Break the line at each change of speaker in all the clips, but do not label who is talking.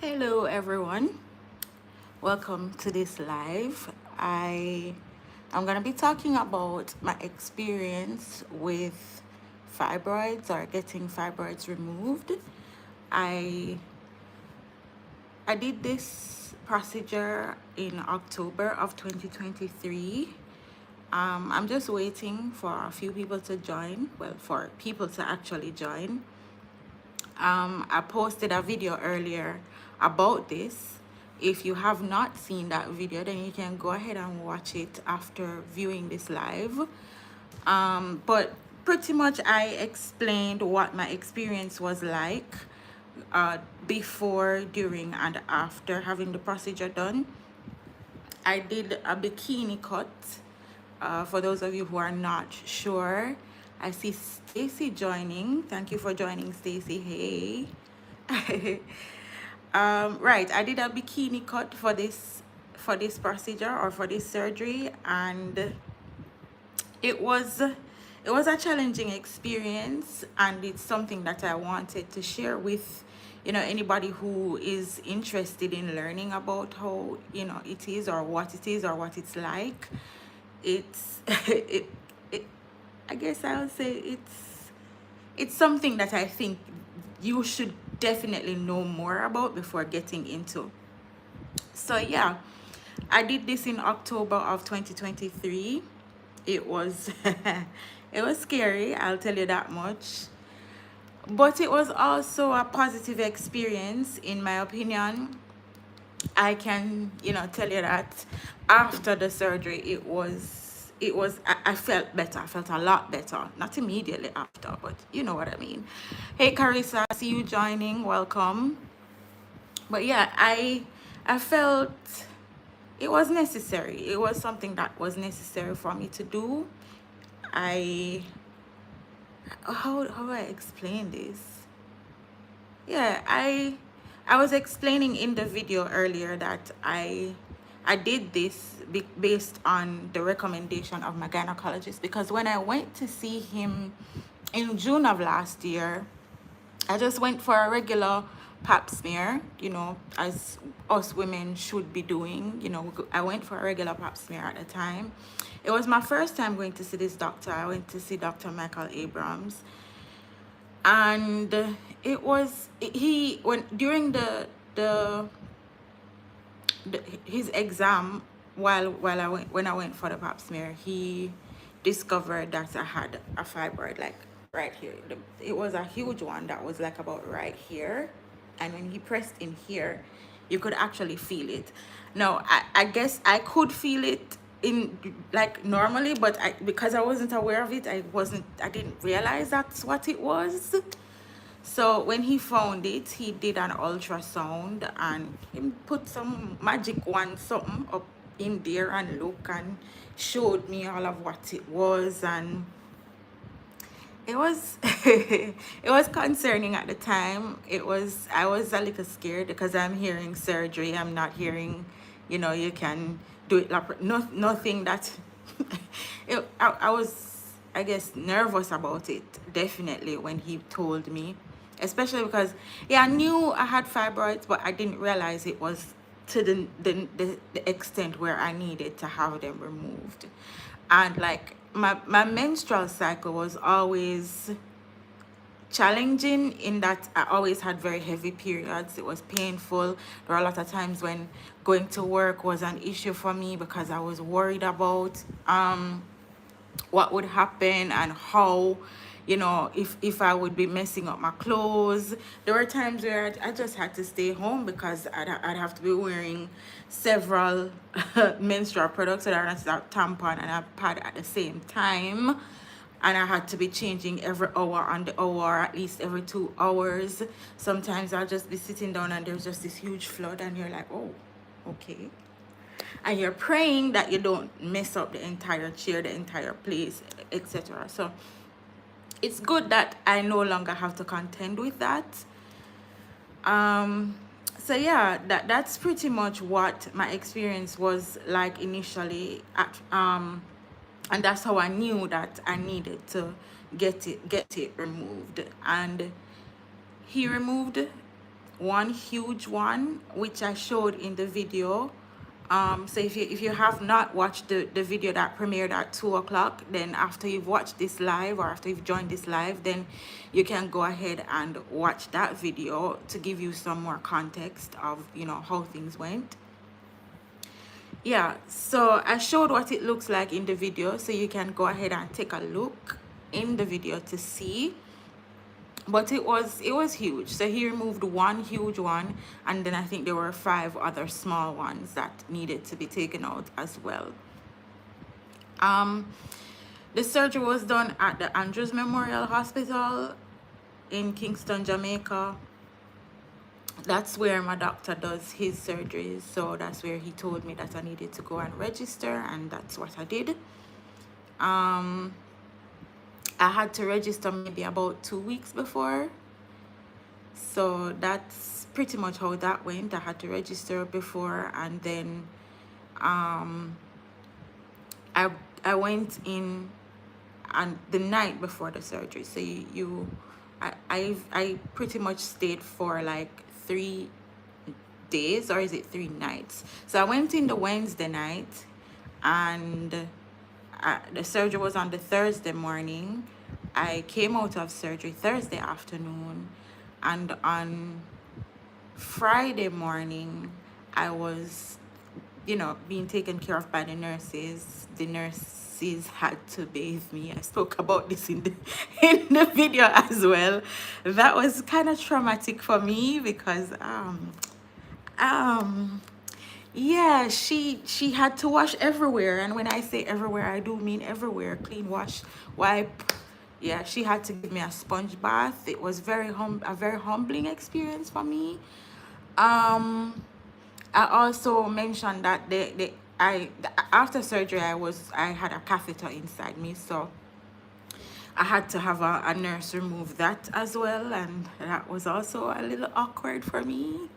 Hello everyone, welcome to this live. I'm gonna be talking about my experience with fibroids or getting fibroids removed. I I did this procedure in October of 2023. I'm just waiting for a few people to join, well, for people to actually join. I posted a video earlier about this. If you have not seen that video, then you can go ahead and watch it after viewing this live. But pretty much I explained what my experience was like before, during, and after having the procedure done. I did a bikini cut. For those of you who are not sure, I see Stacy joining. Thank you for joining, Stacy. Hey. Right, I did a bikini cut for this procedure or for this surgery, and it was a challenging experience, and it's something that I wanted to share with anybody who is interested in learning about how it is, or what it is, or what it's like. It's it I guess I'll say it's something that I think you should definitely know more about before getting into. So yeah, I did this in October of 2023. It was it was scary, I'll tell you that much. But it was also a positive experience, in my opinion. I can, tell you that after the surgery, I felt better. I felt a lot better. Not immediately after, but you know what I mean. Hey, Carissa, I see you joining. Welcome. But yeah, I felt it was necessary. It was something that was necessary for me to do. How do I explain this? Yeah, I was explaining in the video earlier that I did this based on the recommendation of my gynecologist, because when I went to see him in June of last year, I just went for a regular pap smear, as us women should be doing. I went for a regular pap smear at the time. It was my first time going to see this doctor. I went to see Dr. Michael Abrams, and it was he when during his exam, while I went for the pap smear, he discovered that I had a fibroid, like right here. It was a huge one that was like about right here, and when he pressed in here, you could actually feel it. Now I guess I could feel it in like normally, but because I wasn't aware of it, I didn't realize that's what it was. So when he found it, he did an ultrasound, and he put some magic wand something up in there and look and showed me all of what it was. And it was it was concerning at the time. I was a little scared because I'm hearing surgery. I'm not hearing, you can do it nothing that I was, I guess, nervous about it, definitely, when he told me, especially because yeah, I knew I had fibroids, but I didn't realize it was to the extent where I needed to have them removed. And like my menstrual cycle was always challenging, in that I always had very heavy periods. It was painful. There were a lot of times when going to work was an issue for me because I was worried about what would happen, and how, if I would be messing up my clothes. There were times where I just had to stay home because I'd have to be wearing several menstrual products, so that's a tampon and a pad at the same time, and I had to be changing every hour on the hour, at least every 2 hours. Sometimes I'll just be sitting down and there's just this huge flood, and you're like, oh, okay. And you're praying that you don't mess up the entire chair, the entire place, etc. So it's good that I no longer have to contend with that. So yeah, that's pretty much what my experience was like initially and that's how I knew that I needed to get it removed. And he removed one huge one, which I showed in the video. So if you have not watched the video that premiered at 2 o'clock, then after you've watched this live, or after you've joined this live, then you can go ahead and watch that video to give you some more context of, you know, how things went. Yeah, so I showed what it looks like in the video, so you can go ahead and take a look in the video to see. But it was huge. So he removed one huge one, and then I think there were 5 other small ones that needed to be taken out as well. The surgery was done at the Andrews Memorial Hospital in Kingston, Jamaica. That's where my doctor does his surgeries, so that's where he told me that I needed to go and register, and that's what I did. I had to register maybe about 2 weeks before, so that's pretty much how that went. I had to register before, and then I went in and the night before the surgery. So I pretty much stayed for like 3 days, or is it 3 nights? So I went in the Wednesday night, and the surgery was on the Thursday morning. I came out of surgery Thursday afternoon, and on Friday morning I was, you know, being taken care of by the nurses. The nurses had to bathe me. I spoke about this in the in the video as well. That was kind of traumatic for me because yeah, she had to wash everywhere, and when I say everywhere, I do mean everywhere. Clean, wash, wipe. Yeah, she had to give me a sponge bath. It was a very humbling experience for me. I also mentioned that after surgery I had a catheter inside me, so I had to have a nurse remove that as well, and that was also a little awkward for me.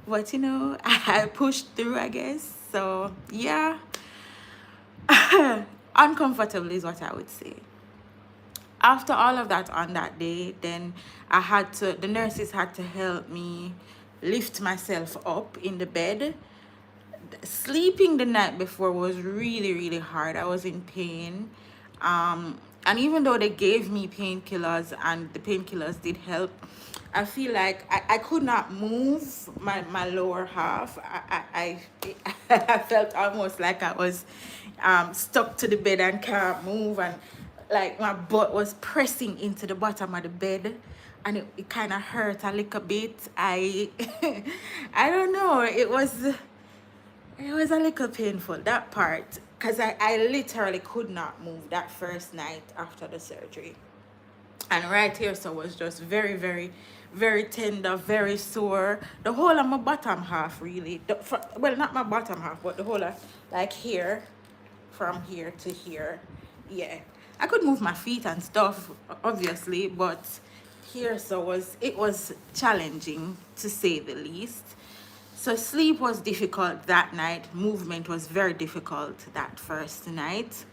But you know, I pushed through, I guess. So yeah, uncomfortable is what I would say. After all of that on that day, then the nurses had to help me lift myself up in the bed. Sleeping the night before was really, really hard. I was in pain. And even though they gave me painkillers and the painkillers did help, I feel like I could not move my lower half. I felt almost like I was stuck to the bed and can't move, and like my butt was pressing into the bottom of the bed, and it kind of hurt a little bit. I don't know, it was a little painful, that part, because I literally could not move that first night after the surgery. And right here, so was just very, very, very tender, very sore. The whole of my bottom half, really. Well, not my bottom half, but the whole of, like here, from here to here. Yeah. I could move my feet and stuff, obviously, but here, so it was challenging, to say the least. So sleep was difficult that night. Movement was very difficult that first night.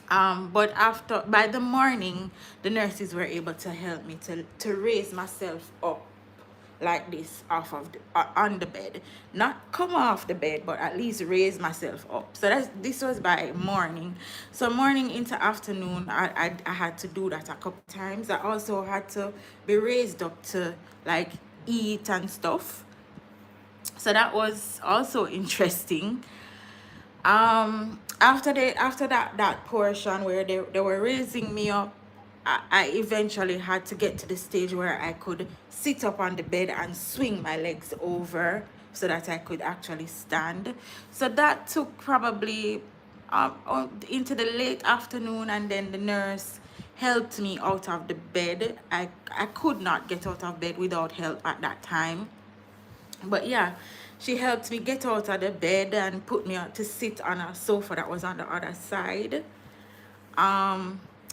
But by the morning, the nurses were able to help me to raise myself up like this off of on the bed, not come off the bed, but at least raise myself up. So this was by morning. So morning into afternoon, I had to do that a couple times. I also had to be raised up to like eat and stuff. So that was also interesting. After that portion where they were raising me up, I eventually had to get to the stage where I could sit up on the bed and swing my legs over so that I could actually stand. So that took probably into the late afternoon, and then the nurse helped me out of the bed. I could not get out of bed without help at that time. But yeah, she helped me get out of the bed and put me to sit on a sofa that was on the other side.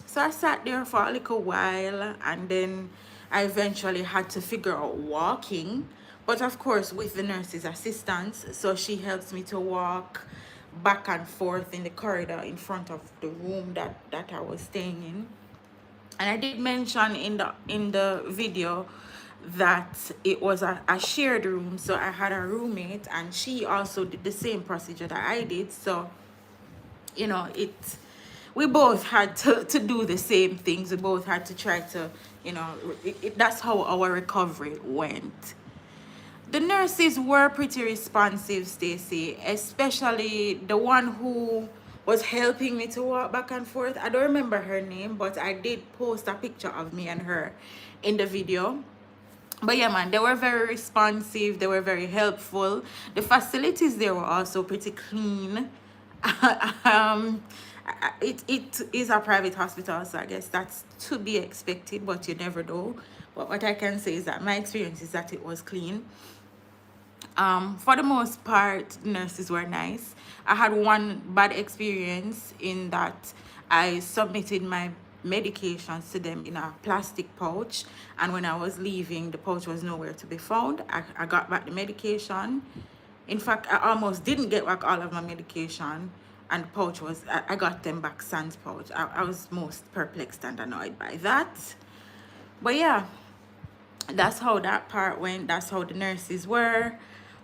So I sat there for a little while, and then I eventually had to figure out walking, but of course with the nurse's assistance. So she helps me to walk back and forth in the corridor in front of the room that I was staying in. And I did mention in the video that it was a shared room. So I had a roommate and she also did the same procedure that I did. So, you know, we both had to do the same things. We both had to try to, you know, that's how our recovery went. The nurses were pretty responsive, Stacy, especially the one who was helping me to walk back and forth. I don't remember her name, but I did post a picture of me and her in the video. But yeah, man, they were very responsive. They were very helpful. The facilities there were also pretty clean. It is a private hospital, so I guess that's to be expected, but you never know. But what I can say is that my experience is that it was clean. For the most part, nurses were nice. I had one bad experience in that I submitted my medications to them in a plastic pouch, and when I was leaving, the pouch was nowhere to be found. I got back the medication. In fact, I almost didn't get back all of my medication, and the pouch was, I got them back sans pouch. I was most perplexed and annoyed by that. But yeah, that's how that part went. That's how the nurses were.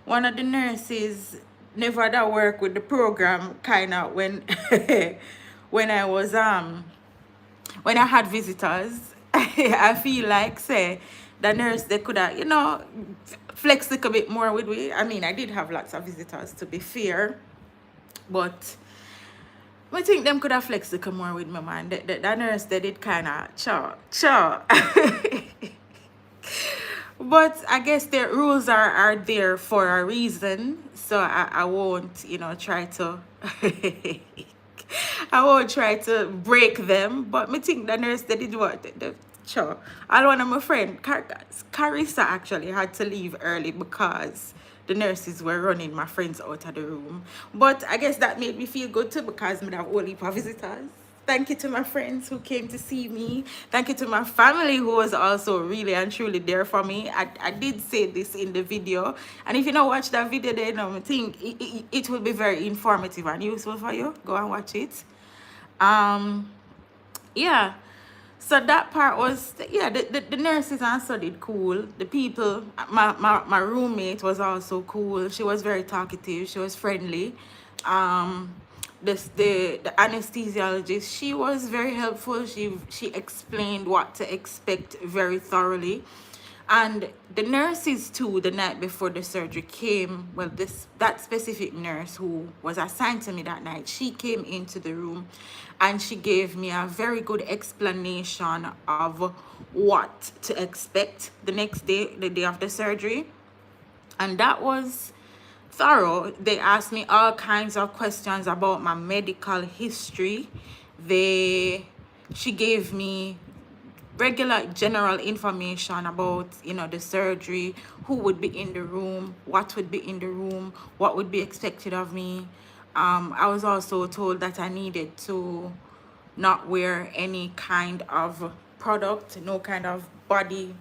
One of the nurses never had work with the program kind of when when I was when I had visitors. I feel like say the nurse, they could have, you know, flex a bit more with me. I mean, I did have lots of visitors, to be fair, but I think them could have flexed more with me, man. The nurse, they did kind of cha. But I guess the rules are there for a reason, so I won't, you know, try to I won't try to break them. But me think the nurse, they did what sure. All one of my friend Carissa actually had to leave early because the nurses were running my friends out of the room. But I guess that made me feel good too, because I have all heap of visitors. Thank you to my friends who came to see me. Thank you to my family who was also really and truly there for me. I did say this in the video. And if you don't watch that video, then I think it will be very informative and useful for you. Go and watch it. Yeah. So that part was, yeah, the nurses also did cool. The people, my roommate was also cool. She was very talkative. She was friendly. The anesthesiologist, she was very helpful. She explained what to expect very thoroughly. And the nurses too, the night before the surgery came, well, that specific nurse who was assigned to me that night, she came into the room and she gave me a very good explanation of what to expect the next day, the day of the surgery. And that was thorough. They asked me all kinds of questions about my medical history. She gave me regular general information about, you know, the surgery, who would be in the room, what would be in the room, what would be expected of me. I was also told that I needed to not wear any kind of product, no kind of body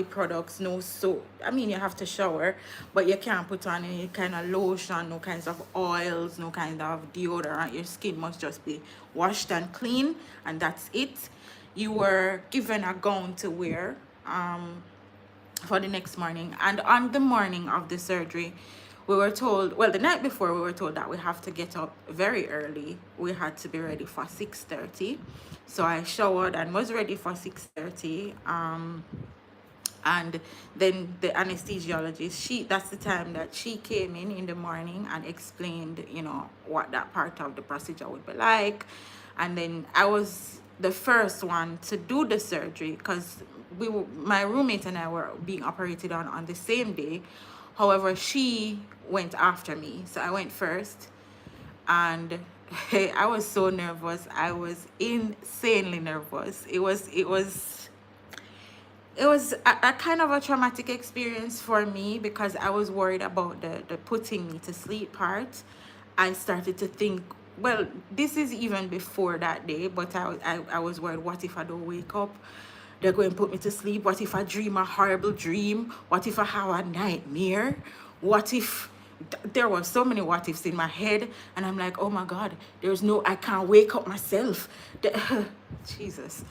products, no soap. I mean, you have to shower, but you can't put on any kind of lotion, no kinds of oils, no kind of deodorant. Your skin must just be washed and clean, and that's it. You were given a gown to wear for the next morning. And on the morning of the surgery, we were told, well, the night before, we were told that we have to get up very early. We had to be ready for 6:30. So I showered and was ready for 6:30. And then the anesthesiologist, that's the time that she came in the morning and explained, you know, what that part of the procedure would be like. And then I was the first one to do the surgery because my roommate and I were being operated on the same day. However, she went after me, so I went first, and I was so nervous. I was insanely nervous. It was a kind of a traumatic experience for me because I was worried about the putting me to sleep part. I started to think, well, this is even before that day, but I was worried, what if I don't wake up? They're going to put me to sleep. What if I dream a horrible dream? What if I have a nightmare? What if... There were so many what ifs in my head, and I'm like, oh my God, I can't wake up myself. Jesus.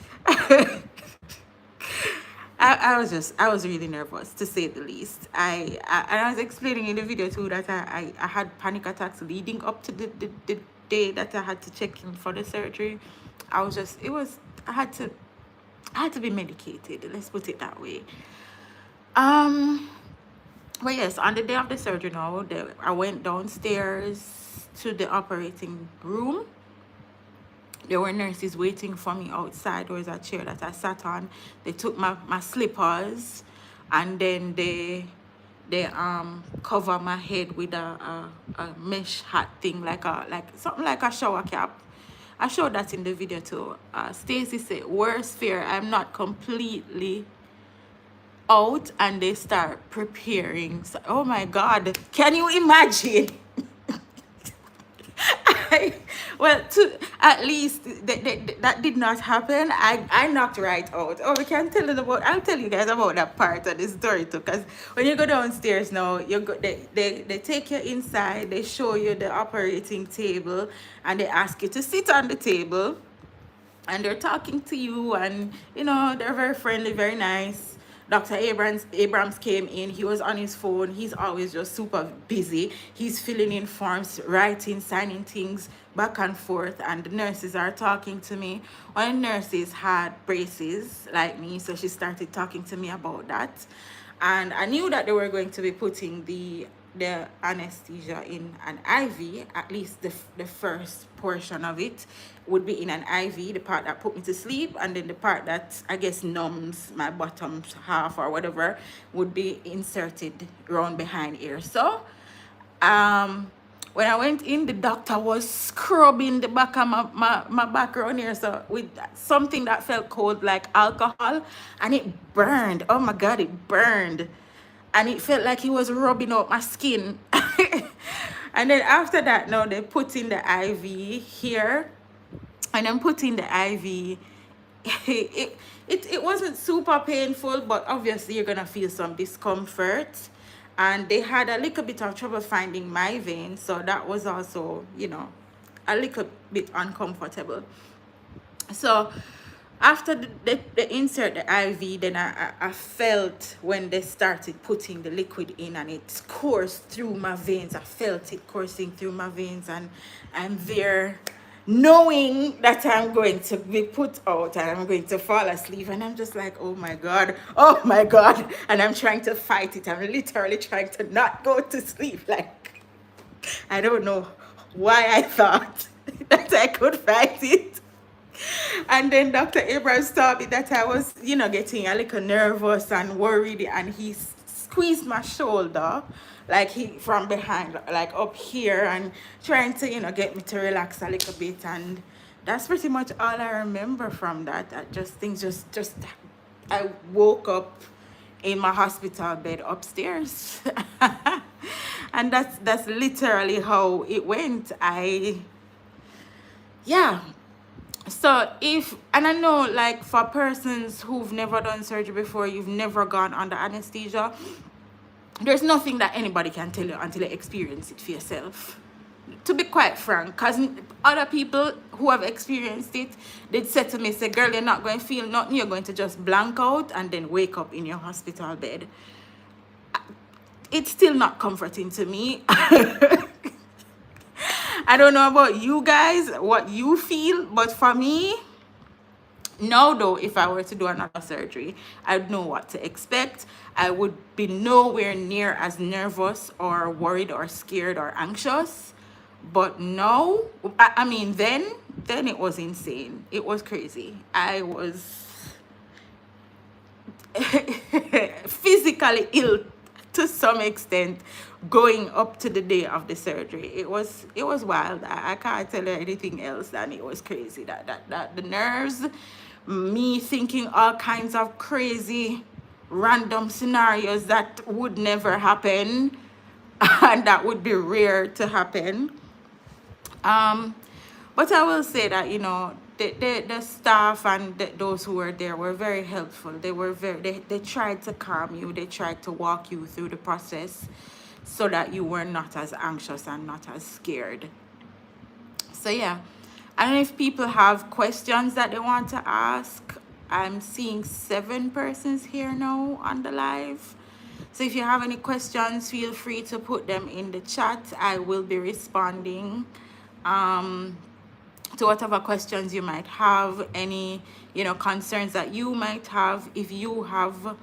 I was really nervous, to say the least. And I was explaining in the video too that I had panic attacks leading up to the day that I had to check in for the surgery. I was just, it was, I had to be medicated, let's put it that way. Um, but yes, on the day of the surgery now, I went downstairs to the operating room. There were nurses waiting for me outside. There was a chair that I sat on. They took my slippers, and then they cover my head with a mesh hat thing, like something like a shower cap. I showed that in the video too. Stacy said, worst fear, I'm not completely out, and they start preparing. So, oh my God, can you imagine? Well, at least that did not happen. I knocked right out. Oh, we can tell it about. I'll tell you guys about that part of the story too. Because when you go downstairs now, they take you inside. They show you the operating table, and they ask you to sit on the table, and they're talking to you, and you know, they're very friendly, very nice. Dr. Abrams came in. He was on his phone. He's always just super busy. He's filling in forms, writing, signing things back and forth, and the nurses are talking to me. One of the nurses had braces like me, so she started talking to me about that. And I knew that they were going to be putting the anesthesia in an IV. At least the first portion of it would be in an IV, the part that put me to sleep, and then the part that I guess numbs my bottom half or whatever would be inserted around behind here. So when I went in, the doctor was scrubbing the back of my back around here, so with something that felt cold like alcohol, and it burned. Oh my God, it burned. And it felt like he was rubbing out my skin. And then after that, now they put in the IV here, and then put in the IV. It wasn't super painful, but obviously you're gonna feel some discomfort. And they had a little bit of trouble finding my vein, so that was also, you know, a little bit uncomfortable. So after they insert the IV, then I felt when they started putting the liquid in, and it coursed through my veins. I felt it coursing through my veins, and I'm there knowing that I'm going to be put out and I'm going to fall asleep, and I'm just like, oh my God, and I'm trying to fight it. I'm literally trying to not go to sleep. Like, I don't know why I thought that I could fight it. And then Dr. Abrams told me that I was, you know, getting a little nervous and worried, and he squeezed my shoulder, like from behind, like up here, and trying to, you know, get me to relax a little bit. And that's pretty much all I remember from that. I woke up in my hospital bed upstairs. And that's literally how it went. Yeah. So and I know, like, for persons who've never done surgery before, you've never gone under anesthesia, there's nothing that anybody can tell you until you experience it for yourself. To be quite frank, because other people who have experienced it, they'd say to me, say, girl, you're not going to feel nothing, you're going to just blank out and then wake up in your hospital bed. It's still not comforting to me. I don't know about you guys, what you feel, but for me, now though, if I were to do another surgery, I'd know what to expect. I would be nowhere near as nervous or worried or scared or anxious. But now, I mean, then it was insane. It was crazy. I was physically ill to some extent going up to the day of the surgery. It was wild. I can't tell you anything else than it was crazy. That the nerves, me thinking all kinds of crazy random scenarios that would never happen and that would be rare to happen. But I will say that, you know, the staff and those who were there were very helpful. They tried to calm you. They tried to walk you through the process so that you were not as anxious and not as scared. So yeah, I don't know if people have questions that they want to ask. I'm seeing 7 persons here now on the live. So if you have any questions, feel free to put them in the chat. I will be responding to whatever questions you might have, any concerns that you might have. If you have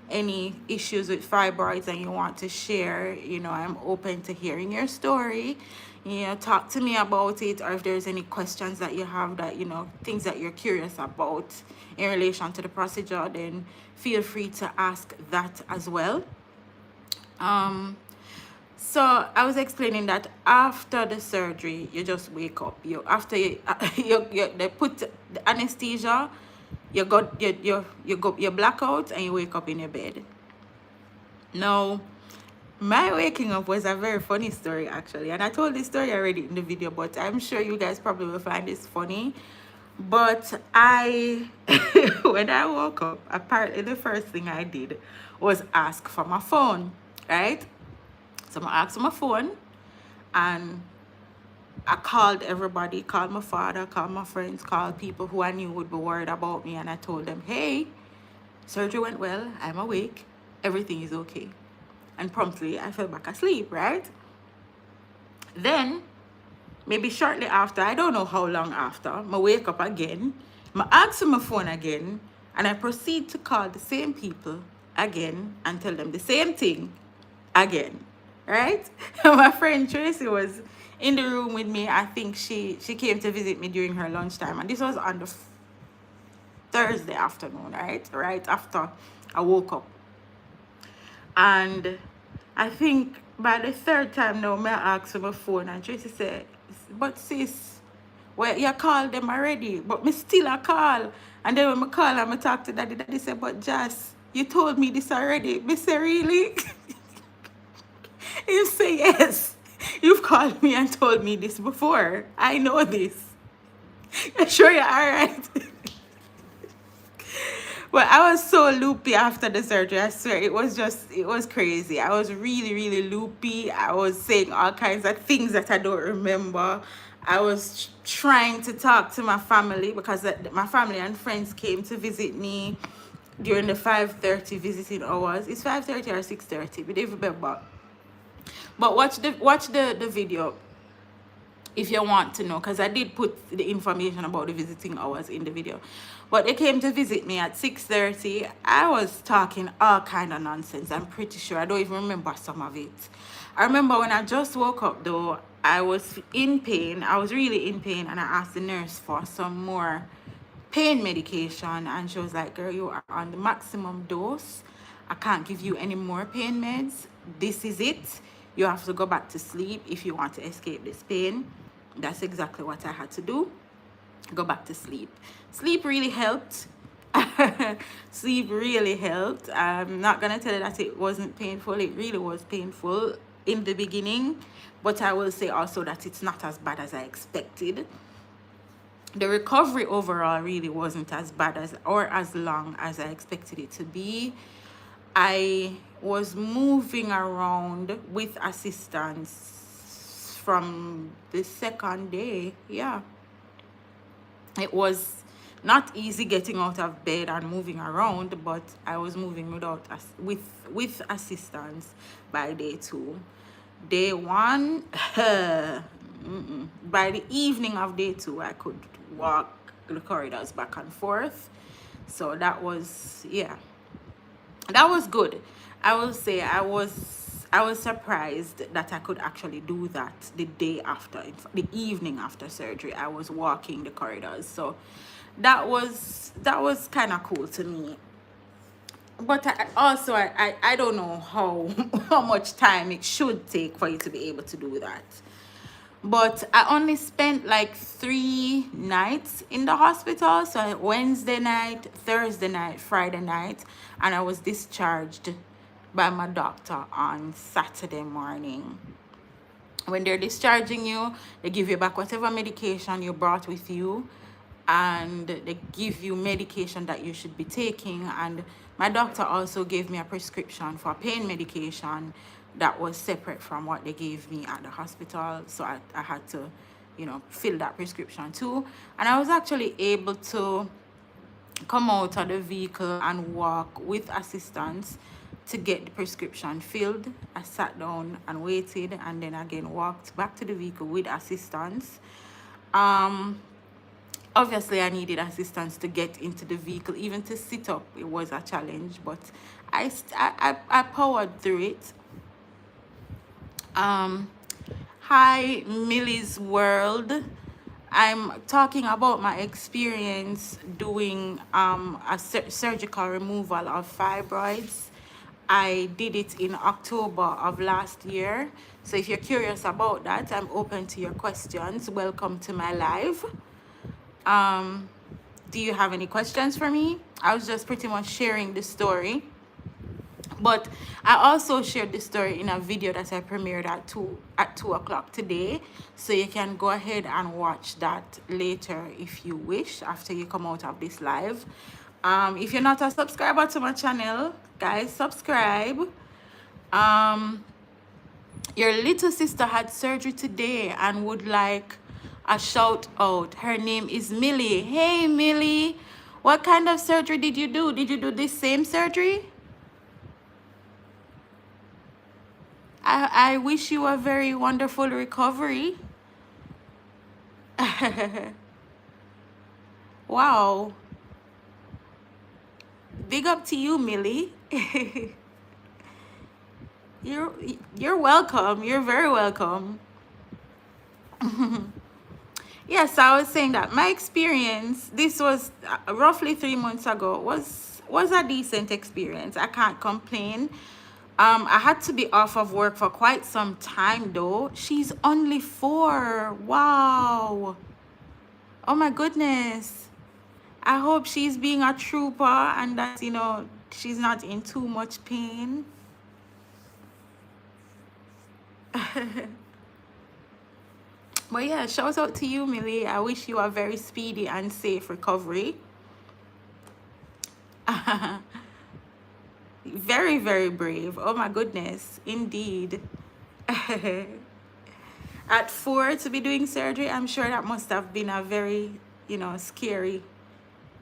any issues with fibroids and you want to share, I'm open to hearing your story. Talk to me about it, or if there's any questions that you have, that things that you're curious about in relation to the procedure, then feel free to ask that as well. So I was explaining that after the surgery, you just wake up. They put the anesthesia, you black out and you wake up in your bed. Now, my waking up was a very funny story actually, and I told this story already in the video, but I'm sure you guys probably will find this funny. But when I woke up, apparently the first thing I did was ask for my phone, right? So I asked for my phone, and I called everybody, called my father, called my friends, called people who I knew would be worried about me, and I told them, hey, surgery went well, I'm awake, everything is okay. And promptly I fell back asleep, right? Then, maybe shortly after, I don't know how long after, I wake up again, I ask for my phone again, and I proceed to call the same people again and tell them the same thing again, right? My friend Tracy was in the room with me. I think she came to visit me during her lunchtime, and this was on the Thursday afternoon, right after I woke up. And I think by the third time now, I asked for my phone, and Tracy said, but sis, well, you called them already, but me still a call. And then when I call and I talk to daddy said, but Jas, you told me this already. Me say, really? You say, yes, you've called me and told me this before. I know this. I'm sure you're all right. Well, I was so loopy after the surgery. I swear, it was crazy. I was really, really loopy. I was saying all kinds of things that I don't remember. I was trying to talk to my family because my family and friends came to visit me during the 5:30 visiting hours. It's 5:30 or 6:30, we don't remember. But watch the video if you want to know, because I did put the information about the visiting hours in the video. But they came to visit me at 6:30. I was talking all kind of nonsense. I'm pretty sure I don't even remember some of it. I remember when I just woke up though, I was in pain. I was really in pain, and I asked the nurse for some more pain medication, and she was like, girl, you are on the maximum dose. I can't give you any more pain meds. This is it. You have to go back to sleep if you want to escape this pain. That's exactly what I had to do. Go back to sleep. Sleep really helped. Sleep really helped. I'm not gonna tell you that it wasn't painful. It really was painful in the beginning, but I will say also that it's not as bad as I expected. The recovery overall really wasn't as bad as or as long as I expected it to be. I was moving around with assistance from the second day. Yeah, it was not easy getting out of bed and moving around, but I was moving with assistance by day 2. Day 1, by the evening of day 2, I could walk the corridors back and forth. So that was, yeah, that was good. I will say I was surprised that I could actually do that the day after, the evening after surgery. I was walking the corridors, so that was kind of cool to me. But I don't know how much time it should take for you to be able to do that. But I only spent like 3 nights in the hospital. So Wednesday night, Thursday night, Friday night, and I was discharged by my doctor on Saturday morning. When they're discharging you, they give you back whatever medication you brought with you, and they give you medication that you should be taking. And my doctor also gave me a prescription for pain medication that was separate from what they gave me at the hospital. So I had to, fill that prescription too. And I was actually able to come out of the vehicle and walk with assistance to get the prescription filled. I sat down and waited, and then again walked back to the vehicle with assistance. Um, Obviously, I needed assistance to get into the vehicle. Even to sit up, it was a challenge, but I powered through it. Hi, Millie's World. I'm talking about my experience doing a surgical removal of fibroids. I did it in October of last year. So if you're curious about that, I'm open to your questions. Welcome to my live. Do you have any questions for me? I was just pretty much sharing the story. But I also shared the story in a video that I premiered at 2 o'clock today. So you can go ahead and watch that later if you wish, after you come out of this live. If you're not a subscriber to my channel, guys, subscribe. Your little sister had surgery today and would like a shout out. Her name is Millie. Hey, Millie. What kind of surgery did you do? Did you do this same surgery? I wish you a very wonderful recovery. Wow. Big up to you, Millie. You're welcome. You're very welcome. Yes, I was saying that my experience, this was roughly 3 months ago, was a decent experience. I can't complain. I had to be off of work for quite some time though. She's only 4. Wow. Oh my goodness. I hope she's being a trooper and that, you know, she's not in too much pain. But yeah, shout out to you, Millie. I wish you a very speedy and safe recovery. Very, very brave. Oh my goodness, indeed. At 4 to be doing surgery, I'm sure that must have been a very, you know, scary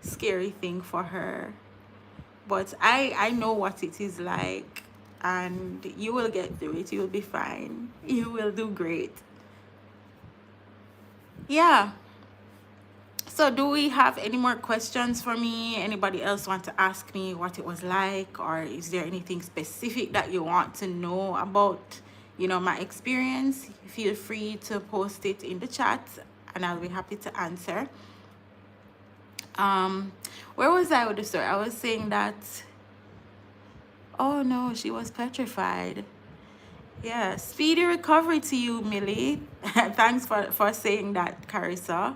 thing for her. But I know what it is like, and you will get through it. You'll be fine. You will do great. Yeah. So do we have any more questions for me? Anybody else want to ask me what it was like, or is there anything specific that you want to know about, you know, my experience? Feel free to post it in the chat and I'll be happy to answer. Where was I with the story? I was saying that, oh no, she was petrified. Yeah, speedy recovery to you, Millie. Thanks for saying that, Carissa.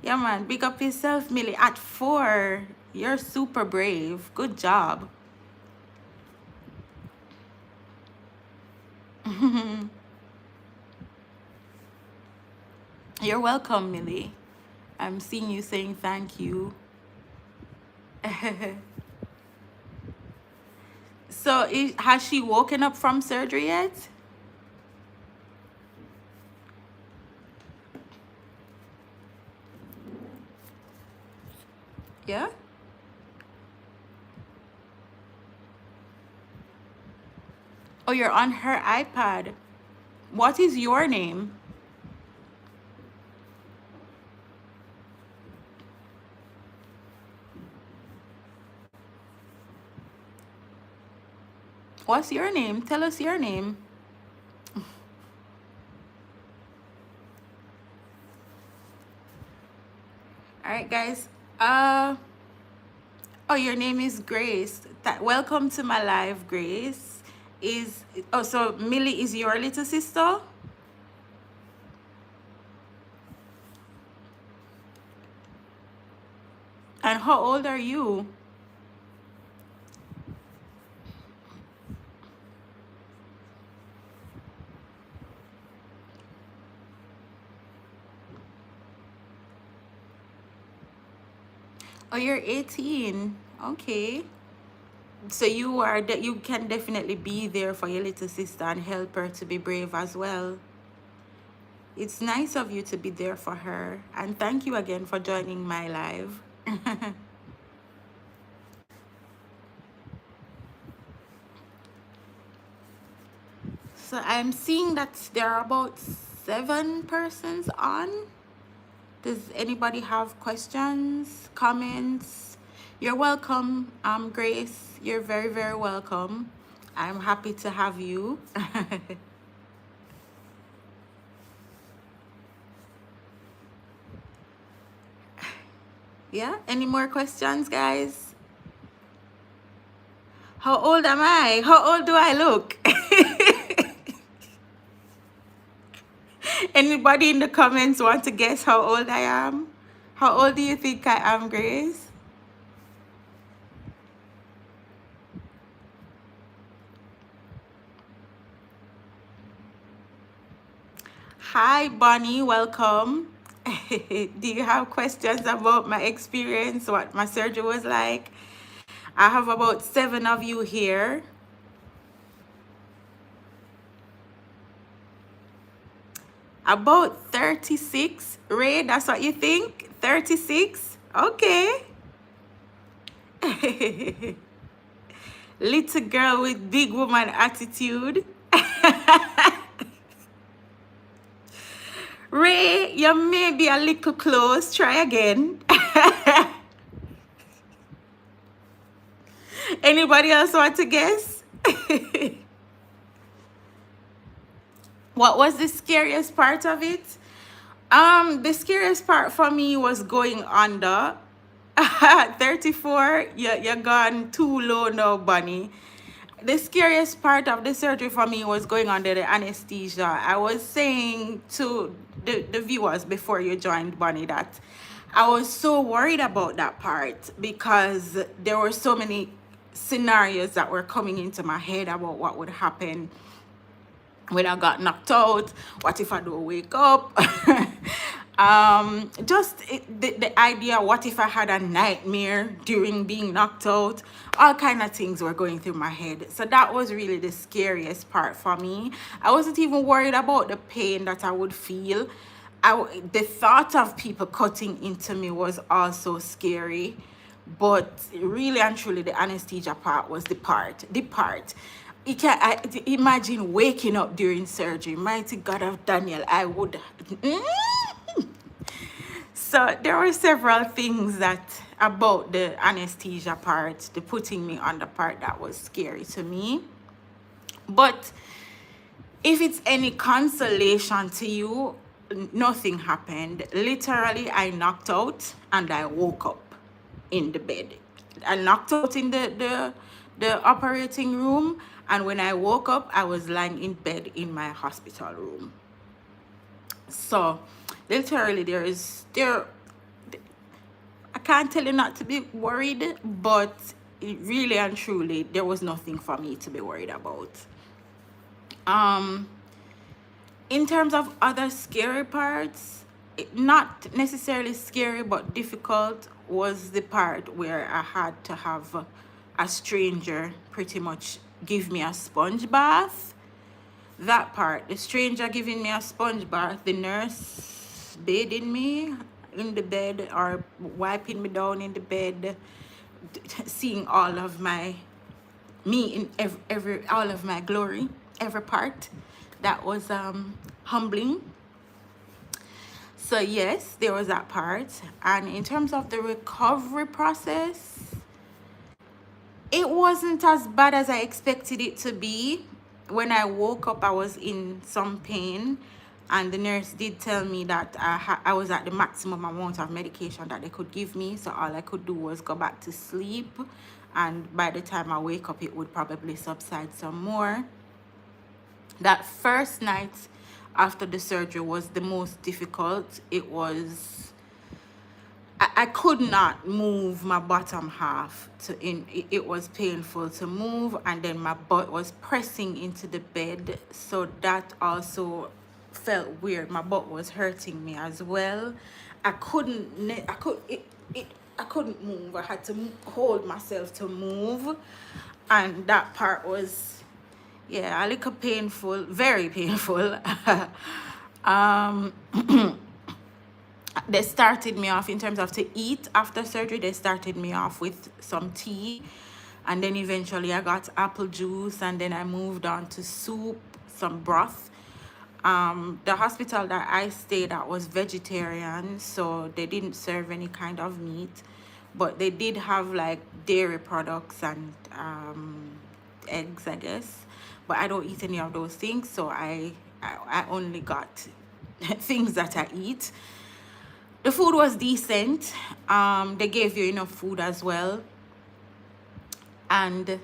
Yeah, man, big up yourself, Millie. At 4, you're super brave. Good job. You're welcome, Millie. I'm seeing you saying thank you. So, has she woken up from surgery yet? Yeah? Oh, you're on her iPad. What is your name? What's your name? Tell us your name. All right, guys. Oh, your name is Grace. Welcome to my live, Grace. So Millie is your little sister? And how old are you? Oh, you're 18. Okay. So you can definitely be there for your little sister and help her to be brave as well. It's nice of you to be there for her. And thank you again for joining my live. So I'm seeing that there are about 7 persons on. Does anybody have questions, comments? You're welcome, Grace. You're very, very welcome. I'm happy to have you. Yeah, any more questions, guys? How old am I? How old do I look? Anybody in the comments want to guess how old I am? How old do you think I am, Grace? Hi, Bonnie, welcome. Do you have questions about my experience, what my surgery was like? I have about 7 of you here. About 36. Ray, that's what you think? 36? Okay. Little girl with big woman attitude. Ray, you may be a little close. Try again. Anybody else want to guess? What was the scariest part of it? The scariest part for me was going under. 34, you're gone too low now, Bunny. The scariest part of the surgery for me was going under the anesthesia. I was saying to the viewers before you joined, Bunny, that I was so worried about that part because there were so many scenarios that were coming into my head about what would happen when I got knocked out. What if I don't wake up? The idea, what if I had a nightmare during being knocked out? All kind of things were going through my head. So that was really the scariest part for me. I wasn't even worried about the pain that I would feel. The thought of people cutting into me was also scary. But really and truly, the anesthesia part was the part. You can't imagine waking up during surgery. Mighty God of Daniel, I would. So there were several things that about the anesthesia part, the putting me on the part, that was scary to me. But if it's any consolation to you, nothing happened. Literally, I knocked out and I woke up in the bed. I knocked out in the operating room, and when I woke up, I was lying in bed in my hospital room. So literally, I can't tell you not to be worried, but really and truly, there was nothing for me to be worried about. In terms of other scary parts, not necessarily scary but difficult, was the part where I had to have a stranger pretty much give me a sponge bath. That part, the stranger giving me a sponge bath, the nurse bathing me in the bed or wiping me down in the bed, seeing all of me in every all of my glory, every part. That was humbling. So yes, there was that part. And in terms of the recovery process, it wasn't as bad as I expected it to be. When I woke up, I was in some pain, and the nurse did tell me that I was at the maximum amount of medication that they could give me, so all I could do was go back to sleep, and by the time I wake up, it would probably subside some more. That first night after the surgery was the most difficult. It was, I could not move my bottom half. It was painful to move, and then my butt was pressing into the bed, so that also felt weird. My butt was hurting me as well. I couldn't move. I had to hold myself to move, and that part was, yeah, a little painful, very painful. They started me off in terms of to eat after surgery. They started me off with some tea, and then eventually I got apple juice, and then I moved on to soup. some broth. The hospital that I stayed at was vegetarian, so they didn't serve any kind of meat, but they did have like dairy products and eggs, I guess. But I don't eat any of those things, so I only got things that I eat. The food was decent. They gave you enough food as well. And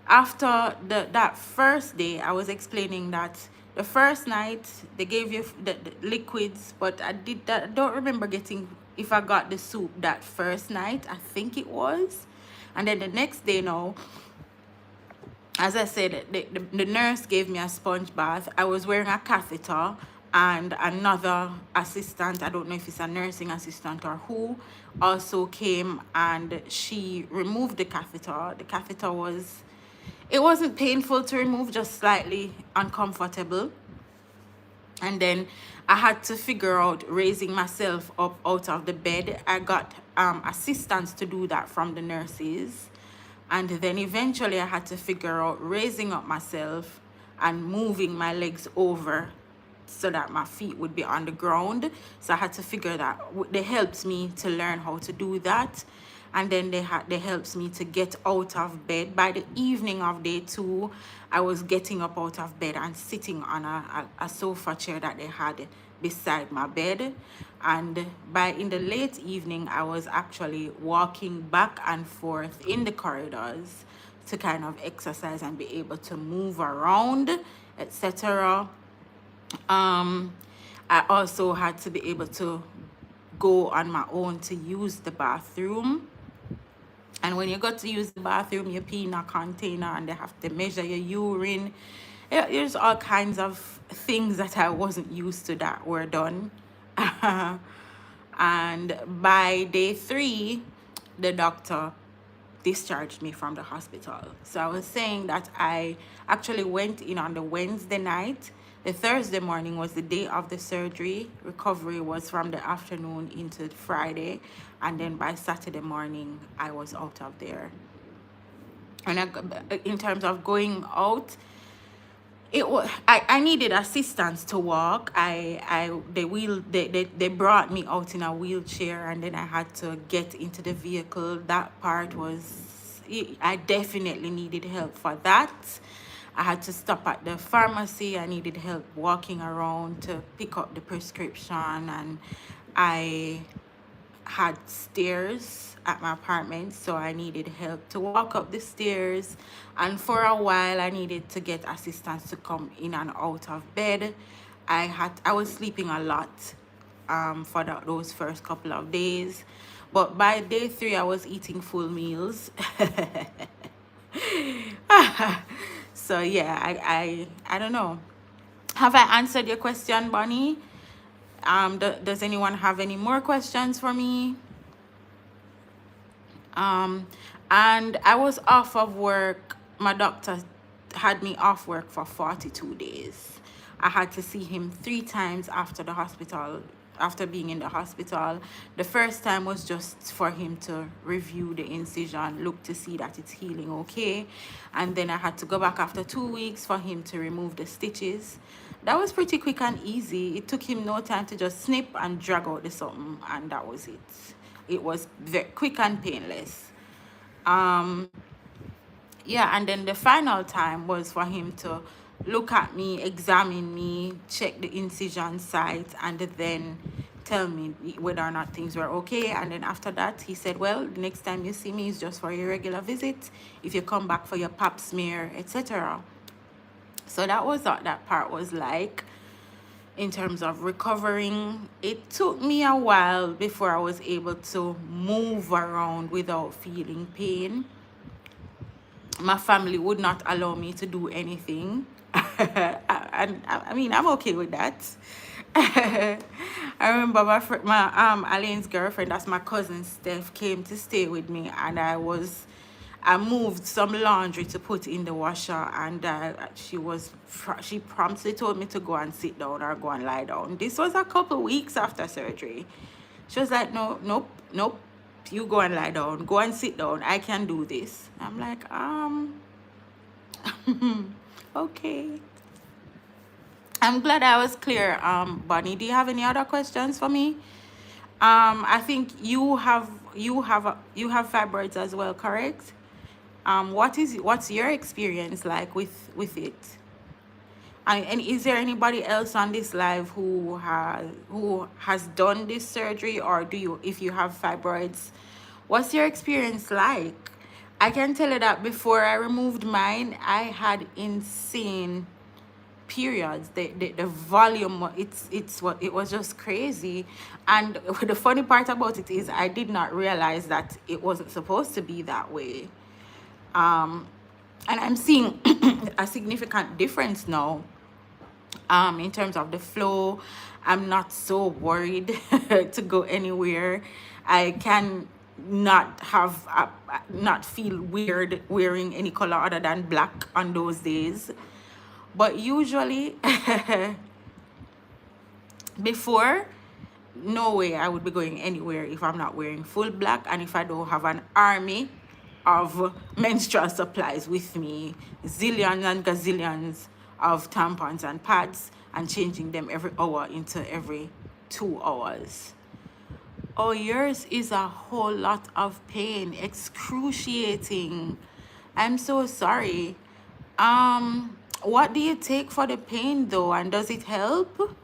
after that first day, I was explaining that the first night they gave you the liquids, but I don't remember getting, if I got the soup that first night. I think it was. And then the next day now, as I said, the nurse gave me a sponge bath. I was wearing a catheter, and another assistant, I don't know if it's a nursing assistant or who, also came and she removed the catheter. The catheter it wasn't painful to remove, just slightly uncomfortable. And then I had to figure out raising myself up out of the bed. I got assistance to do that from the nurses. And then eventually I had to figure out raising up myself and moving my legs over so that my feet would be on the ground. So I had to figure that. They helped me to learn how to do that. And then they helped me to get out of bed. By the evening of day 2, I was getting up out of bed and sitting on a sofa chair that they had beside my bed. And in the late evening, I was actually walking back and forth in the corridors to kind of exercise and be able to move around, etc. I also had to be able to go on my own to use the bathroom. And when you go to use the bathroom, you pee in a container and they have to measure your urine. There's all kinds of things that I wasn't used to that were done. And by day 3, the doctor discharged me from the hospital. So I was saying that I actually went in on the Wednesday night. The Thursday morning was the day of the surgery. Recovery was from the afternoon into Friday. And then by Saturday morning, I was out of there. And in terms of going out, I needed assistance to walk. They brought me out in a wheelchair, and then I had to get into the vehicle. That part I definitely needed help for that. I had to stop at the pharmacy. I needed help walking around to pick up the prescription, and I had stairs at my apartment, so I needed help to walk up the stairs. And for a while I needed to get assistance to come in and out of bed. I was sleeping a lot for those first couple of days, but by day 3 I was eating full meals. So yeah, I don't know. Have I answered your question, Bonnie? Does anyone have any more questions for me? And I was off of work. My doctor had me off work for 42 days. I had to see him 3 times after being in the hospital. The first time was just for him to review the incision, look to see that it's healing okay. And then I had to go back after 2 weeks for him to remove the stitches. That was pretty quick and easy. It took him no time to just snip and drag out the something, and that was it. It was very quick and painless. Yeah, and then the final time was for him to look at me, examine me, check the incision site, and then tell me whether or not things were okay. And then after that, he said, well, the next time you see me is just for your regular visit. If you come back for your pap smear, etc. So that was what that part was like in terms of recovering. It took me a while before I was able to move around without feeling pain. My family would not allow me to do anything. I mean, I'm okay with that. I remember my Alain's girlfriend, that's my cousin Steph, came to stay with me, and I moved some laundry to put in the washer, and she promptly told me to go and sit down or go and lie down. This was a couple weeks after surgery. She was like, nope, you go and lie down, go and sit down, I can do this. I'm like, okay. I'm glad I was clear. Bonnie, do you have any other questions for me? I think you have fibroids as well, correct? What's your experience like with it? And is there anybody else on this live who has done this surgery, or do you, if you have fibroids, what's your experience like? I can tell you that before I removed mine, I had insane periods. The volume, it's what it was just crazy. And the funny part about it is I did not realize that it wasn't supposed to be that way. And I'm seeing a significant difference now. In terms of the flow, I'm not so worried to go anywhere. I can not feel weird wearing any color other than black on those days. But usually before, no way I would be going anywhere if I'm not wearing full black, and if I don't have an army of menstrual supplies with me, zillions and gazillions of tampons and pads, and changing them every hour into every 2 hours. Oh, yours is a whole lot of pain, excruciating. I'm so sorry. What do you take for the pain though, and does it help?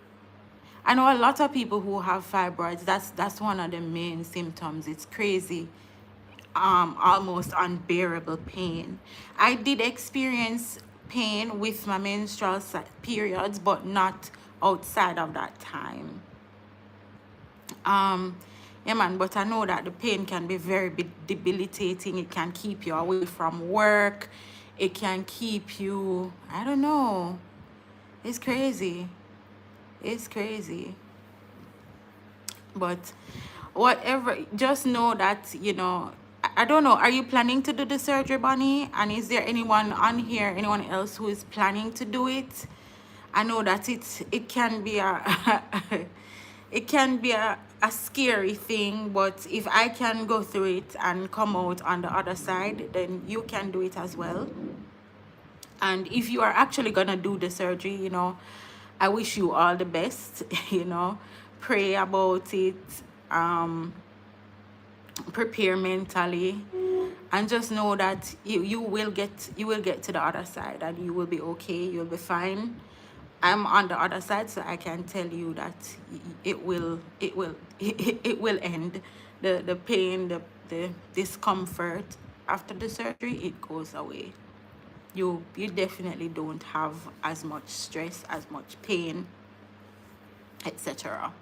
I know a lot of people who have fibroids, that's one of the main symptoms. It's crazy. Almost unbearable pain. I did experience pain with my menstrual periods, but not outside of that time. Yeah, man, but I know that the pain can be very debilitating. It can keep you away from work. It can keep you, I don't know. It's crazy. It's crazy. But whatever, just know that, I don't know, are you planning to do the surgery, Bonnie? And is there anyone on here, anyone else who is planning to do it? I know that it can be a it can be a scary thing, but if I can go through it and come out on the other side, then you can do it as well. And if you are actually gonna do the surgery, I wish you all the best. Pray about it, prepare mentally, and just know that you will get to the other side, and you will be okay. You'll be fine. I'm on the other side, so I can tell you that it will it will end. The pain, the discomfort after the surgery, it goes away. You definitely don't have as much stress, as much pain, etc.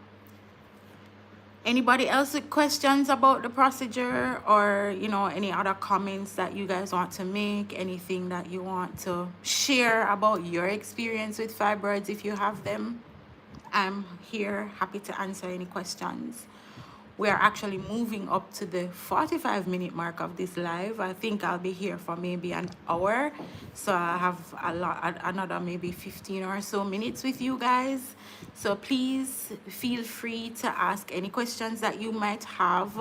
Anybody else with questions about the procedure, or any other comments that you guys want to make, anything that you want to share about your experience with fibroids if you have them? I'm here, happy to answer any questions. We are actually moving up to the 45-minute mark of this live. I think I'll be here for maybe an hour, so I have another maybe 15 or so minutes with you guys. So please feel free to ask any questions that you might have,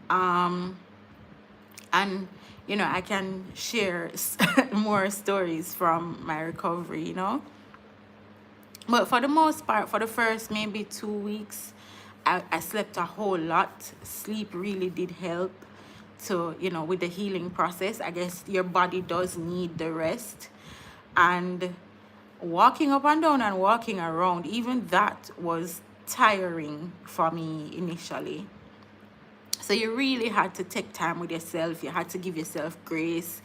and I can share more stories from my recovery. But for the most part, for the first maybe 2 weeks, I slept a whole lot. Sleep really did help to, with the healing process. I guess your body does need the rest. And walking up and down and walking around, even that was tiring for me initially. So you really had to take time with yourself. You had to give yourself grace.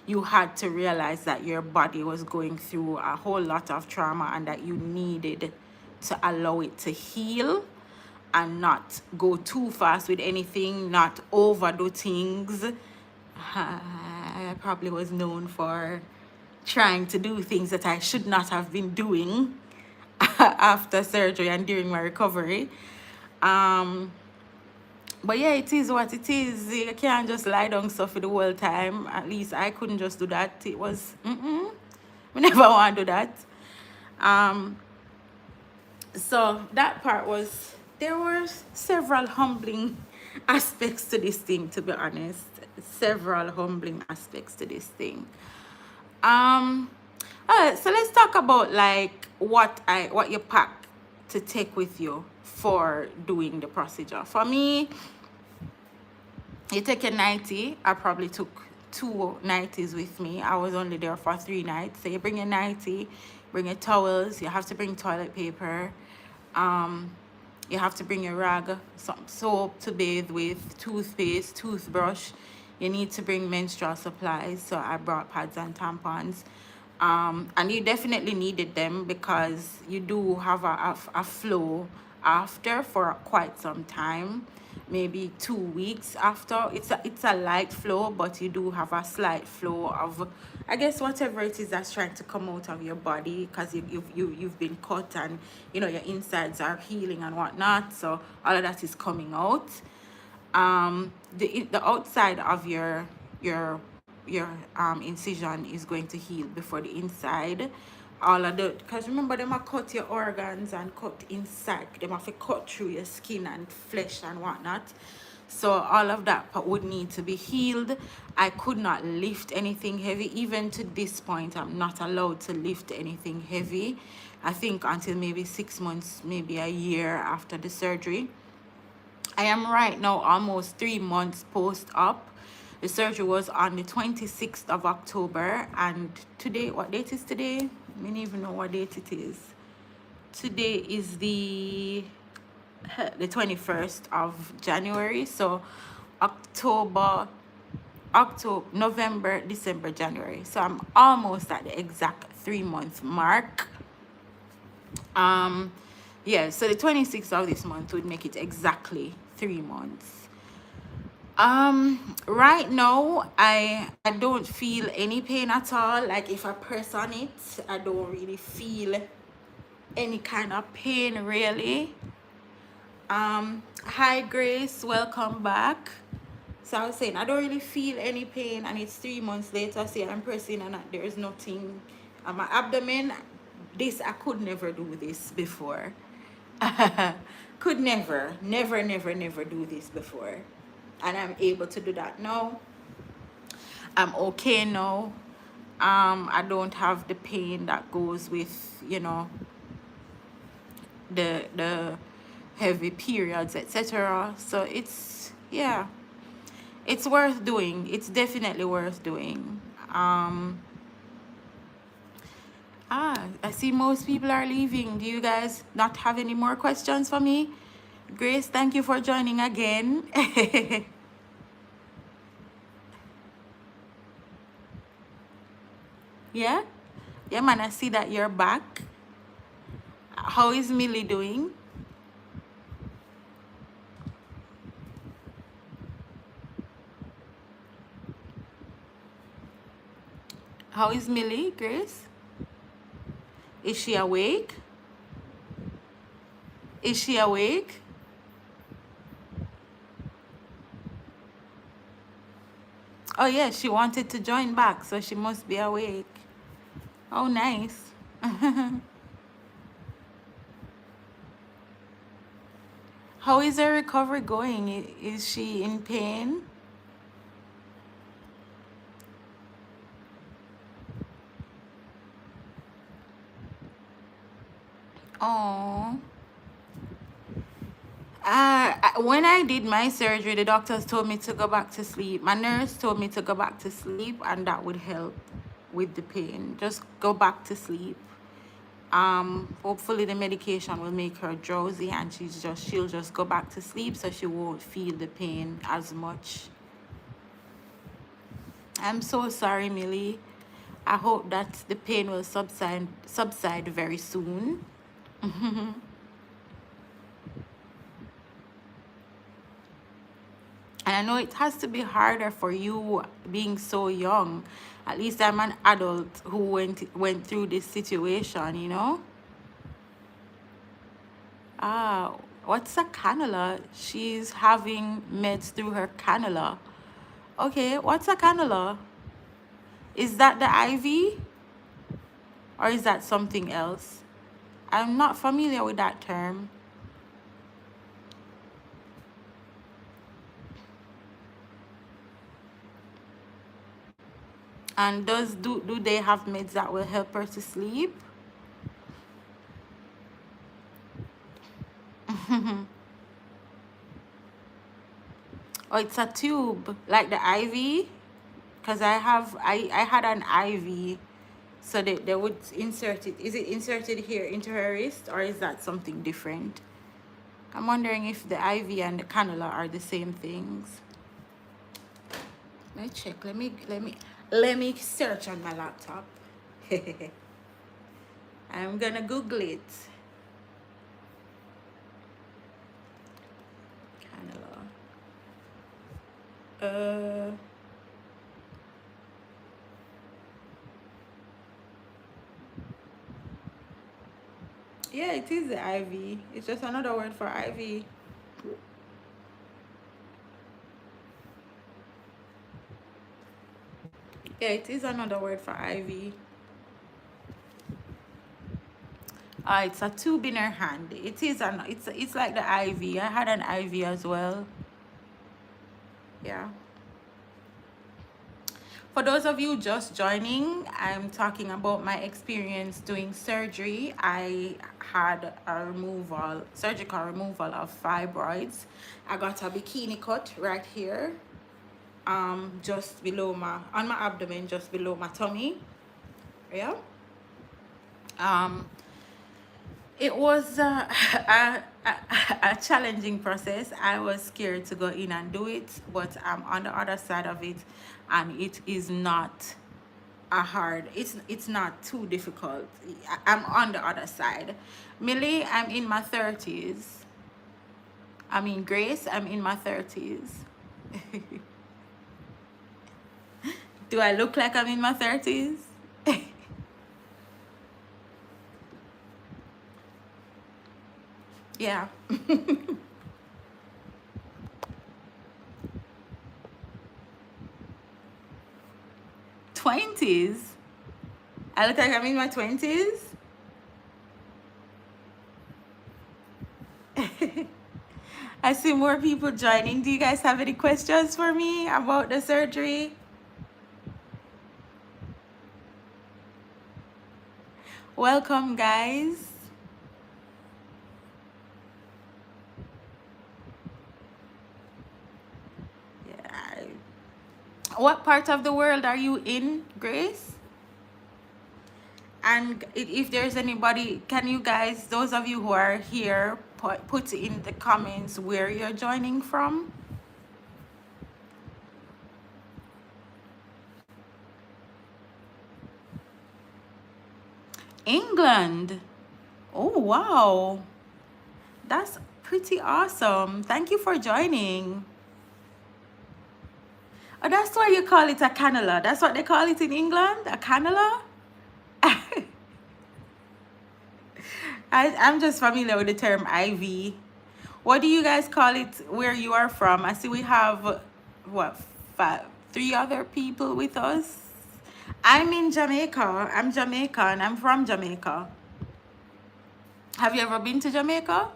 You had to realize that your body was going through a whole lot of trauma, and that you needed to allow it to heal, and not go too fast with anything, not overdo things. I probably was known for trying to do things that I should not have been doing after surgery and during my recovery. But yeah, it is what it is. You can't just lie down stuff for the whole time. At least I couldn't just do that. It was, we never want to do that. So that part was, there were several humbling aspects to this thing, to be honest. Several humbling aspects to this thing. All right, so let's talk about like what you pack to take with you for doing the procedure. For me, you take a nightie. I probably took 2 nighties with me. I was only there for 3 nights. So you bring a nightie, bring your towels. You have to bring toilet paper. Um, you have to bring your rag, some soap to bathe with, toothpaste, toothbrush. You need to bring menstrual supplies. So I brought pads and tampons. And you definitely needed them because you do have a flow after for quite some time, maybe 2 weeks after. It's a light flow, but you do have a slight flow of, I guess, whatever it is that's trying to come out of your body, because you've been cut, and your insides are healing and whatnot, so all of that is coming out. The outside of your incision is going to heal before the inside. All of the, because remember, them are cut your organs and cut inside. Them have to cut through your skin and flesh and whatnot. So all of that would need to be healed. I could not lift anything heavy. Even to this point, I'm not allowed to lift anything heavy. I think until maybe 6 months, maybe a year after the surgery. I am right now almost 3 months post-op. The surgery was on the 26th of October, and today, what date is today? I don't even know what date it is. Today is the 21st of January. So November, December, January. So I'm almost at the exact 3-month mark. Yeah, so the 26th of this month would make it exactly 3 months. Right now, I don't feel any pain at all. Like, if I press on it, I don't really feel any kind of pain, really. Hi Grace, welcome back. So I was saying, I don't really feel any pain, and it's 3 months later. See, I'm pressing and there's nothing on my abdomen. I could never do this before. Could never do this before, and I'm able to do that now. I'm okay now. I don't have the pain that goes with the heavy periods, etc. So it's worth doing. It's definitely worth doing. I see most people are leaving. Do you guys not have any more questions for me? Grace, thank you for joining again. Yeah, man, I see that you're back. How is Millie doing? How is Millie, Grace? Is she awake? Is she awake? Oh yeah, she wanted to join back, so she must be awake. Oh, nice. How is her recovery going? Is she in pain? Oh. When I did my surgery, the doctors told me to go back to sleep. My nurse told me to go back to sleep, and that would help with the pain. Just go back to sleep. Hopefully the medication will make her drowsy, and she'll just go back to sleep, so she won't feel the pain as much. I'm so sorry, Millie. I hope that the pain will subside very soon. And I know it has to be harder for you being so young. At least I'm an adult who went through this situation, What's a cannula? She's having meds through her cannula. Okay, what's a cannula? Is that the IV? Or is that something else? I'm not familiar with that term. And do they have meds that will help her to sleep? Oh, it's a tube, like the IV. Because I had an IV, so they would insert it. Is it inserted here into her wrist, or is that something different? I'm wondering if the IV and the cannula are the same things. Let me check. Let me search on my laptop. I'm gonna Google it. Cannula. Yeah, it is the IV. It's just another word for IV. Yeah, it is another word for IV. It's a tube in her hand. It is it's like the IV. I had an IV as well. Yeah. For those of you just joining, I'm talking about my experience doing surgery. I had a surgical removal of fibroids. I got a bikini cut right here, just below on my abdomen, just below my tummy. Yeah. It was a challenging process. I was scared to go in and do it, but I'm on the other side of it, and it is not it's not too difficult. I'm on the other side. Millie, I'm in my 30s. I mean, Grace, I'm in my 30s. Do I look like I'm in my 30s? Yeah. 20s? I look like I'm in my 20s? I see more people joining. Do you guys have any questions for me about the surgery? Welcome, guys. Yeah. What part of the world are you in, Grace? And if there's anybody, can you guys, those of you who are here, put in the comments where you're joining from? England. Oh, wow. That's pretty awesome. Thank you for joining. Oh, that's why you call it a cannula. That's what they call it in England, a cannula? I'm just familiar with the term IV. What do you guys call it where you are from? I see we have, what, three other people with us. I'm in Jamaica. I'm Jamaican. I'm from Jamaica. Have you ever been to Jamaica?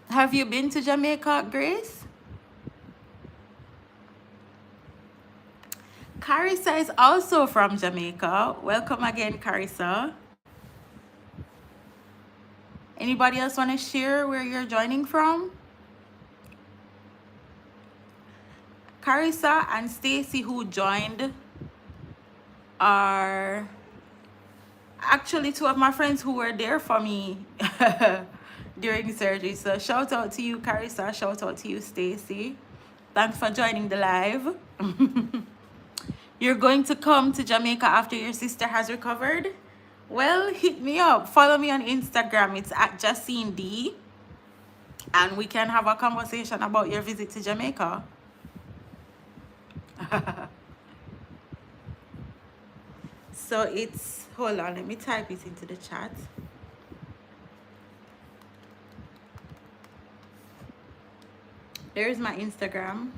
Have you been to Jamaica, Grace? Carissa is also from Jamaica. Welcome again, Carissa. Anybody else want to share where you're joining from? Carissa and Stacy, who joined, are actually two of my friends who were there for me during surgery. So shout out to you, Carissa. Shout out to you, Stacy. Thanks for joining the live. You're going to come to Jamaica after your sister has recovered? Well, hit me up. Follow me on Instagram. It's at Jacine D. And we can have a conversation about your visit to Jamaica. So it's, hold on, let me type it into the chat. There's my Instagram.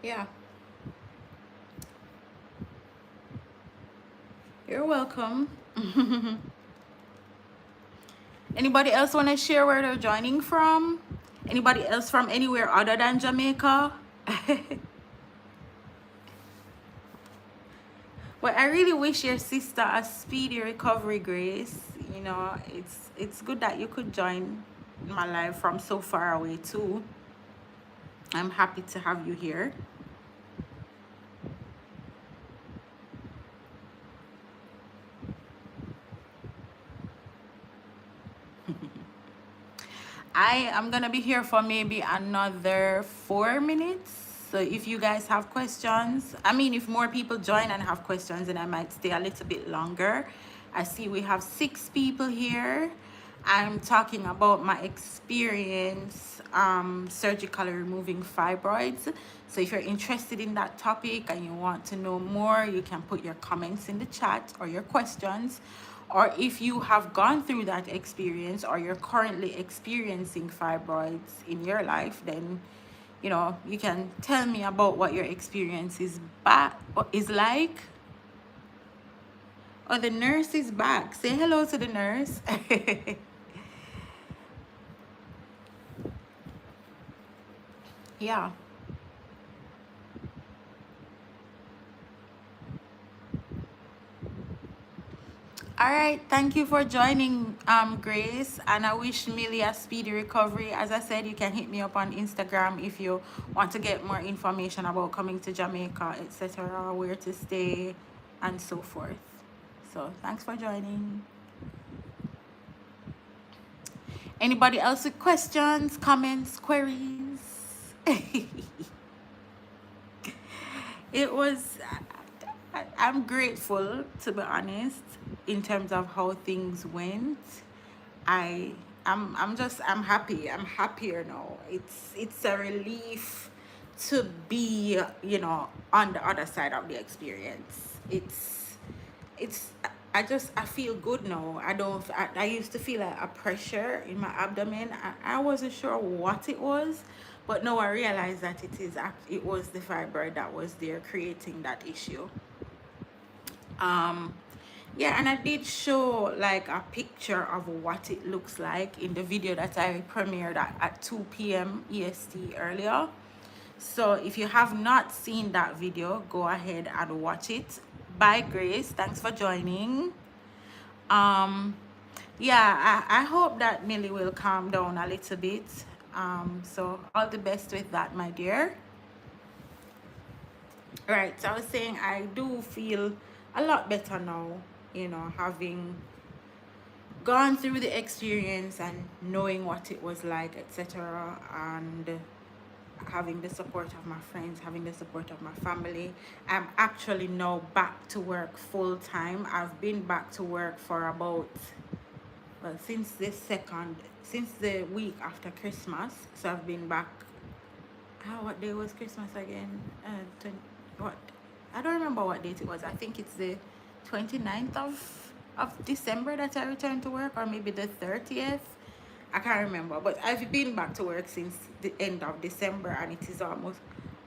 Yeah. You're welcome. Anybody else want to share where they're joining from? Anybody else from anywhere other than Jamaica? Well, I really wish your sister a speedy recovery, Grace. You know, it's good that you could join my live from so far away too. I'm happy to have you here. I am gonna be here for maybe another 4 minutes. So if you guys have questions, I mean, if more people join and have questions, then I might stay a little bit longer. I see we have 6 people here. I'm talking about my experience surgically removing fibroids. So if you're interested in that topic and you want to know more, you can put your comments in the chat or your questions. Or if you have gone through that experience or you're currently experiencing fibroids in your life, then you know you can tell me about what your experience is like. Oh, the nurse is back. Say hello to the nurse. Yeah. All right, thank you for joining, Grace, and I wish Millie a speedy recovery. As I said, you can hit me up on Instagram if you want to get more information about coming to Jamaica, etc., where to stay, and so forth. So thanks for joining. Anybody else with questions, comments, queries? It was, I'm grateful, to be honest, in terms of how things went. I'm happy. I'm happier now. It's a relief to be, you know, on the other side of the experience. It's I feel good now. I used to feel a pressure in my abdomen. I wasn't sure what it was, but now I realize that it was the fibroid that was there creating that issue. Yeah, and I did show like a picture of what it looks like in the video that I premiered at 2 p.m. EST earlier. So if you have not seen that video, go ahead and watch it. Bye, Grace. Thanks for joining. Yeah, I hope that Millie will calm down a little bit. So all the best with that, my dear. Right, so I was saying I do feel a lot better now, you know, having gone through the experience and knowing what it was like, etc., and having the support of my friends, having the support of my family. I'm actually now back to work full time. I've been back to work for about, well, since the week after Christmas. So I've been back. What day was Christmas again? What? I don't remember what date it was. I think it's the 29th of December that I returned to work, or maybe the 30th. I can't remember, but I've been back to work since the end of December, and it is almost,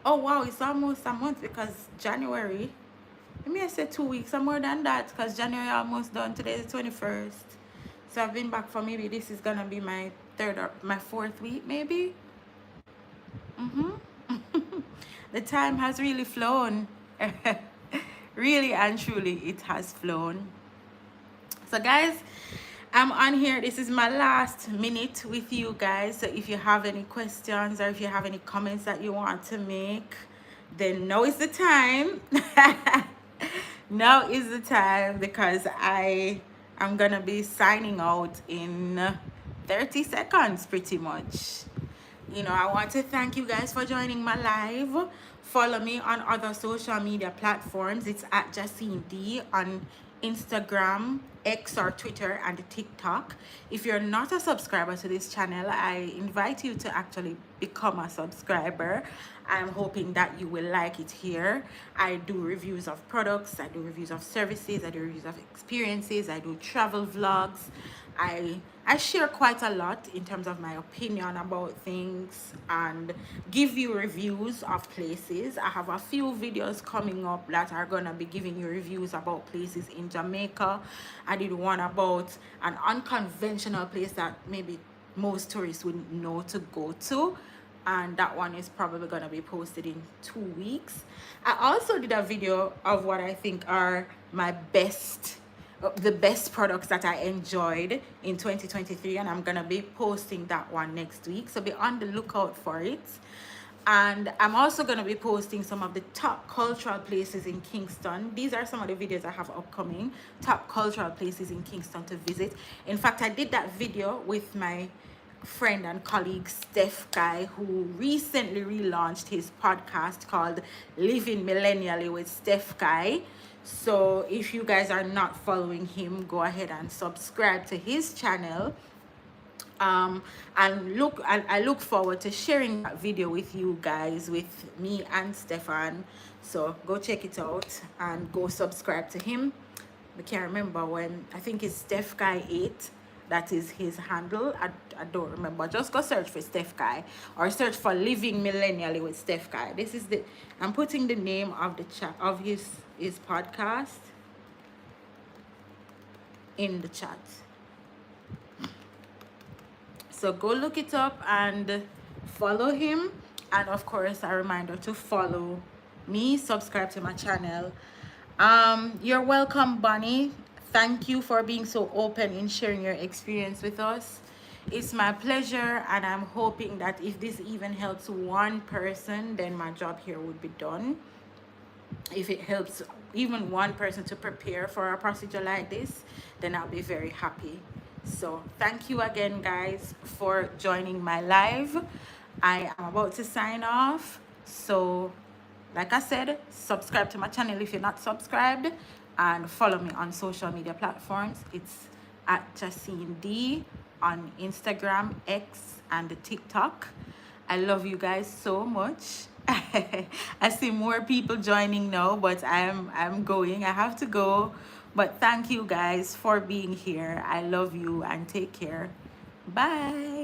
oh wow, it's almost a month, because January, let me say 2 weeks or more than that, because January almost done. Today is the 21st. So I've been back for, maybe this is gonna be my 3rd or my 4th week, maybe. The time has really flown. Really and truly, it has flown. So guys, I'm on here. This is my last minute with you guys. So if you have any questions or if you have any comments that you want to make, then now is the time. Now is the time, because I am gonna be signing out in 30 seconds pretty much. You know, I want to thank you guys for joining my live. Follow me on other social media platforms. It's at Jacine D on Instagram, X or Twitter, and TikTok. If you're not a subscriber to this channel, I invite you to actually become a subscriber. I'm hoping that you will like it here. I do reviews of products, I do reviews of services, I do reviews of experiences, I do travel vlogs. I share quite a lot in terms of my opinion about things, and give you reviews of places. I have a few videos coming up that are gonna be giving you reviews about places in Jamaica. I did one about an unconventional place that maybe most tourists wouldn't know to go to, and that one is probably going to be posted in 2 weeks. I also did a video of what I think are my the best products that I enjoyed in 2023, and I'm gonna be posting that one next week, so be on the lookout for it. And I'm also going to be posting some of the top cultural places in Kingston. These are some of the videos I have upcoming, top cultural places in Kingston to visit. In fact, I did that video with my friend and colleague Steph Guy, who recently relaunched his podcast called Living Millennially with Steph Guy. So if you guys are not following him, go ahead and subscribe to his channel. And I look forward to sharing that video with you guys, with me and Stefan. So go check it out and go subscribe to him. I can't remember when, I think it's Steph Guy 8. That is his handle. I don't remember. Just go search for Steph Guy or search for Living Millennially with Steph Guy. This is I'm putting the name of the chat of his podcast in the chat. So go look it up and follow him. And of course, a reminder to follow me, subscribe to my channel. You're welcome, Bonnie. Thank you for being so open in sharing your experience with us. It's my pleasure, and I'm hoping that if this even helps one person, then my job here would be done. If it helps even one person to prepare for a procedure like this, then I'll be very happy. So thank you again, guys, for joining my live. I am about to sign off. So like I said, subscribe to my channel if you're not subscribed, and follow me on social media platforms. It's at Jacine D on Instagram, X, and TikTok. I love you guys so much. I see more people joining now, but I'm going. I have to go. But thank you guys for being here. I love you and take care. Bye.